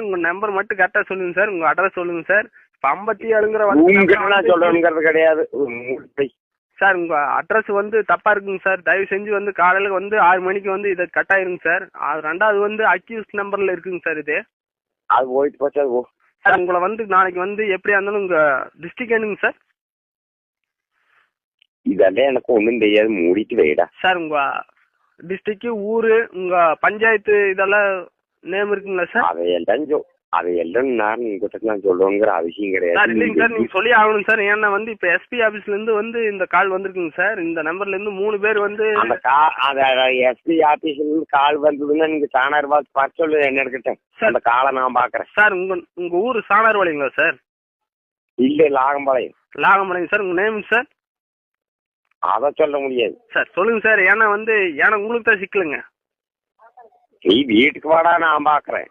உங்க நம்பர் மட்டும் கரெக்டா சொல்லுங்க சார், உங்க அட்ரஸ் சொல்லுங்க சார். 57ங்கிற சொல்லணுங்கிறது கிடையாது சார். உங்க அட்ரஸ் வந்து தப்பா இருக்குங்க சார். தயவு செஞ்சு வந்து காலையில வந்து 6 மணிக்கு வந்து இதை கட் ஆயிருங்க சார். ரெண்டாவது வந்து அக்யூஸ் நம்பர்ல இருக்குங்க சார். இது அது போயிட்டு போச்சா சார். உங்களை வந்து நாளைக்கு வந்து எப்படியா இருந்தாலும் உங்க டிஸ்ட்ரிக்ட் என்னங்க சார்? இதெல்லாம் எனக்கு ஒண்ணும் தெரியாது, மூடிட்டு வைடா சார். உங்க டிஸ்ட்ரிக்ட், ஊரு, உங்க பஞ்சாயத்து இதெல்லாம் நேம் இருக்குங்களா சார்? அதையெல்லாம் நான் சொல்லணுங்கிற அவசியம் கிடையாது. இல்லைங்க சார், நீங்க சொல்லி ஆகணும் சார். ஏன்னா வந்து இப்ப எஸ்பி ஆபீஸ்ல இருந்து வந்து இந்த கால் வந்திருக்குங்க சார். இந்த நம்பர்ல இருந்து 3 பேர் வந்து எஸ்பி ஆபீஸ்ல இருந்து கால் வந்ததுன்னா நீங்க சாணார் பார்த்து சொல்லு, என்ன எடுக்கட்டேன் அந்த காலை நான் பாக்குறேன் சார். உங்க ஊரு சாணார்பாளையங்களா சார்? இல்ல, லாகம்பாளையம். லாகம்பாளையம் சார். உங்க நேம் சார்? அத சொல்ல முடியாது சார். சொல்லுங்க சார். ஏன்னா வந்து உங்களுக்கு தான் சிக்கலுங்க. நீ வீட்டுக்கு வாடா, நான் பாக்குறேன்.